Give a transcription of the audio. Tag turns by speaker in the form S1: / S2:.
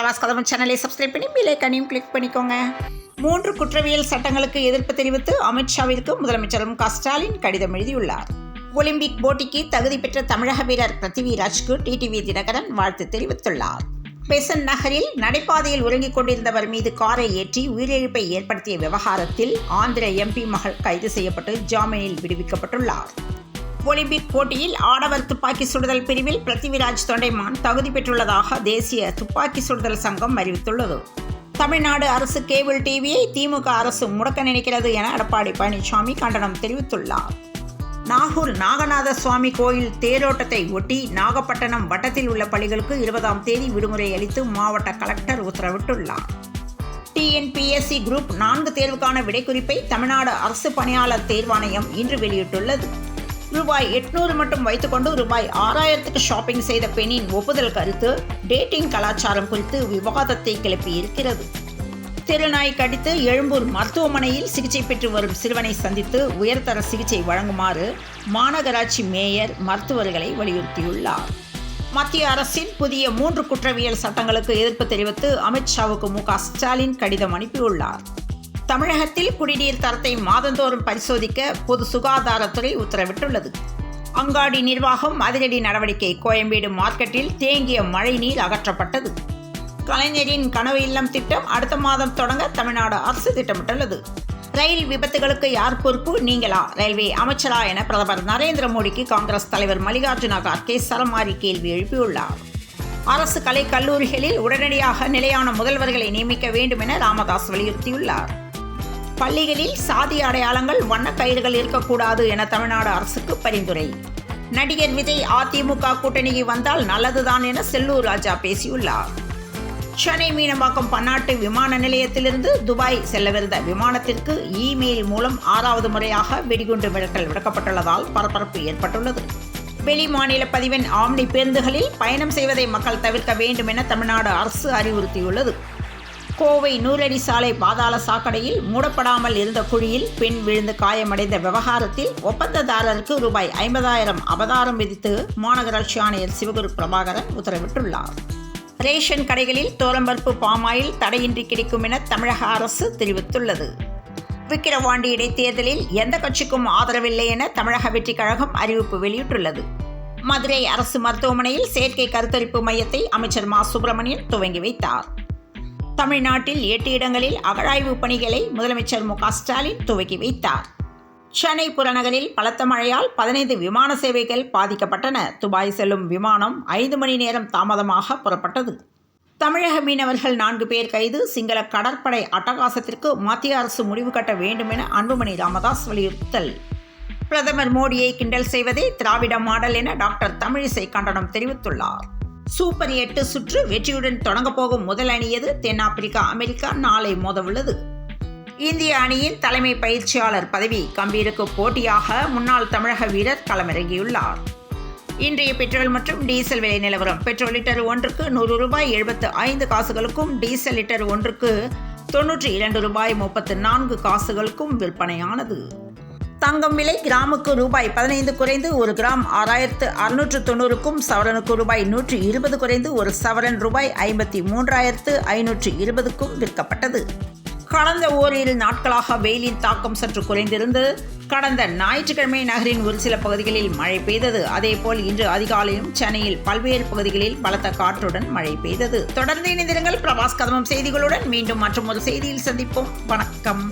S1: பிரபாஸ் கதவன் சேனலை சப்ஸ்கிரைப் பண்ணி bell ஐகானையும் click பண்ணிக்கோங்க. 3 குற்றவியல் சட்டங்களுக்கு எதிர்ப்பு தெரிவித்து அமித்ஷாவிற்கு முதலமைச்சர் மு க ஸ்டாலின் கடிதம் எழுதியுள்ளார். ஒலிம்பிக் போட்டிக்கு தகுதி பெற்ற தமிழக வீரர் பிருத்திவிராஜ்க்கு டிடிவி தினகரன் வாழ்த்து தெரிவித்துள்ளார். பெசன்ட் நகரில் நடைபாதையில் உறங்கிக் கொண்டிருந்தவர் மீது காரை ஏற்றி உயிரிழப்பை ஏற்படுத்திய விவகாரத்தில் ஆந்திர எம்பி மகள் கைது செய்யப்பட்டு ஜாமீனில் விடுவிக்கப்பட்டுள்ளார். ஒலிம்பிக் போட்டியில் ஆடவர் துப்பாக்கி சுடுதல் பிரிவில் பிருத்திவிராஜ் தொண்டைமான் தகுதி பெற்றுள்ளதாக தேசிய துப்பாக்கி சுடுதல் சங்கம் அறிவித்துள்ளது. தமிழ்நாடு அரசு கேபிள் டிவியை திமுக அரசு முடக்க நினைக்கிறது என எடப்பாடி பழனிசாமி கண்டனம் தெரிவித்துள்ளார். நாகூர் நாகநாத சுவாமி கோயில் தேரோட்டத்தை ஒட்டி நாகப்பட்டினம் வட்டத்தில் உள்ள பள்ளிகளுக்கு 20ஆம் தேதி விடுமுறை அளித்து மாவட்ட கலெக்டர் உத்தரவிட்டுள்ளார். டிஎன்பிஎஸ்சி குரூப் 4 தேர்வுக்கான விடைக்குறிப்பை தமிழ்நாடு அரசு பணியாளர் தேர்வாணையம் இன்று வெளியிட்டுள்ளது. ரூபாய் 800 மட்டும் வைத்துக்கொண்டு ரூபாய் 6000க்கு ஷாப்பிங் செய்த பெண்ணின் ஒப்புதல் கருத்து டேட்டிங் கலாச்சாரம் குறித்து விவாதத்தை கிளப்பியிருக்கிறது. தெருநாய் கடித்து எழும்பூர் மருத்துவமனையில் சிகிச்சை பெற்று வரும் சிறுவனை சந்தித்து உயர்தர சிகிச்சை வழங்குமாறு மாநகராட்சி மேயர் மருத்துவர்களை வலியுறுத்தியுள்ளார். மத்திய அரசின் புதிய 3 குற்றவியல் சட்டங்களுக்கு எதிர்ப்பு தெரிவித்து அமித்ஷாவுக்கு மு க ஸ்டாலின் கடிதம் அனுப்பியுள்ளார். தமிழகத்தில் குடிநீர் தரத்தை மாதந்தோறும் பரிசோதிக்க பொது சுகாதாரத்துறை உத்தரவிட்டுள்ளது. அங்காடி நிர்வாகம் அதிரடி நடவடிக்கை. கோயம்பேடு மார்க்கெட்டில் தேங்கிய மழை நீர் அகற்றப்பட்டது. கலைஞரின் கனவு இல்லம் திட்டம் அடுத்த மாதம் தொடங்க தமிழ்நாடு அரசு திட்டமிட்டுள்ளது. ரயில் விபத்துகளுக்கு யார் பொறுப்பு, நீங்களா ரயில்வே அமைச்சரா என பிரதமர் நரேந்திர மோடிக்கு காங்கிரஸ் தலைவர் மல்லிகார்ஜுன கார்கே சரமாரி கேள்வி எழுப்பியுள்ளார். அரசு கலை கல்லூரிகளில் உடனடியாக நிலையான முதல்வர்களை நியமிக்க வேண்டும் என ராமதாஸ் வலியுறுத்தியுள்ளார். பள்ளிகளில் சாதி அடையாளங்கள் வண்ணக்கயிறுகள் இருக்கக்கூடாது என தமிழ்நாடு அரசுக்கு பரிந்துரை. நடிகர் விஜய் அதிமுக கூட்டணிக்கு வந்தால் நல்லதுதான் என செல்லூர் ராஜா பேசியுள்ளார். சென்னை மீனம்பாக்கம் பன்னாட்டு விமான நிலையத்திலிருந்து துபாய் செல்லவிருந்த விமானத்திற்கு இமெயில் மூலம் 6வது முறையாக வெடிகுண்டு மிரட்டல் விடுக்கப்பட்டுள்ளதால் பரபரப்பு ஏற்பட்டுள்ளது. வெளி மாநில பதிவெண் ஆம்னி பேருந்துகளில் பயணம் செய்வதை மக்கள் தவிர்க்க வேண்டும் என தமிழ்நாடு அரசு அறிவுறுத்தியுள்ளது. கோவை நூறடி சாலை பாதாள சாக்கடையில் மூடப்படாமல் இருந்த குழியில் பெண் விழுந்து காயமடைந்த விவகாரத்தில் ஒப்பந்ததாரருக்கு ரூபாய் 50,000 அபதாரம் விதித்து மாநகராட்சி ஆணையர் சிவகுரு பிரபாகரன் உத்தரவிட்டுள்ளார். ரேஷன் கடைகளில் தோரம்பருப்பு பாமாயில் தடையின்றி கிடைக்கும் என தமிழக அரசு தெரிவித்துள்ளது. விக்கிரவாண்டி இடைத்தேர்தலில் எந்த கட்சிக்கும் ஆதரவில்லை என தமிழக வெற்றி கழகம் அறிவிப்பு வெளியிட்டுள்ளது. மதுரை அரசு மருத்துவமனையில் செயற்கை கருத்தரிப்பு மையத்தை அமைச்சர் மா சுப்பிரமணியன் துவங்கி வைத்தார். தமிழ்நாட்டில் 8 இடங்களில் அகழாய்வு பணிகளை முதலமைச்சர் மு க ஸ்டாலின் துவக்கி வைத்தார். சென்னை புறநகரில் பலத்த மழையால் 15 விமான சேவைகள் பாதிக்கப்பட்டன. துபாய் செல்லும் விமானம் 5 மணி நேரம் தாமதமாக புறப்பட்டது. தமிழக மீனவர்கள் 4 பேர் கைது. சிங்கள கடற்படை அட்டகாசத்திற்கு மத்திய அரசு முடிவு கட்ட வேண்டும் என அன்புமணி ராமதாஸ் வலியுறுத்தல். பிரதமர் மோடியை கிண்டல் செய்வதே திராவிட மாடல் என டாக்டர் தமிழிசை கண்டனம் தெரிவித்துள்ளார். சூப்பர் 8 சுற்று வெற்றியுடன் தொடங்கப் போகும் முதல் அணியது தென்னாப்பிரிக்கா அமெரிக்கா நாளை மோதவுள்ளது. இந்திய அணியின் தலைமை பயிற்சியாளர் பதவி கம்பீருக்கு போட்டியாக முன்னாள் தமிழக வீரர் களமிறங்கியுள்ளார். இன்றைய பெட்ரோல் மற்றும் டீசல் விலை நிலவரம். பெட்ரோல் லிட்டர் ஒன்றுக்கு $100.75 டீசல் லிட்டர் ஒன்றுக்கு $92.34 விற்பனையானது. தங்கம் விலை கிராமுக்கு ரூபாய் 15 குறைந்து 1 கிராம் 6690க்கும், சவரனுக்கு ரூபாய் 120 குறைந்து 1 சவரன் ரூபாய் 53,520க்கும் விற்கப்பட்டது. கடந்த ஓரிரு நாட்களாக வெயிலின் தாக்கம் சற்று குறைந்திருந்து கடந்த ஞாயிற்றுக்கிழமை நகரின் ஒரு சில பகுதிகளில் மழை பெய்தது. அதேபோல் இன்று அதிகாலையும் சென்னையில் பல்வேறு பகுதிகளில் பலத்த காற்றுடன் மழை பெய்தது. தொடர்ந்து இணைந்திருங்கள் பிரபாஸ் கதவம் செய்திகளுடன். மீண்டும் மற்றொரு செய்தியில் சந்திப்போம். வணக்கம்.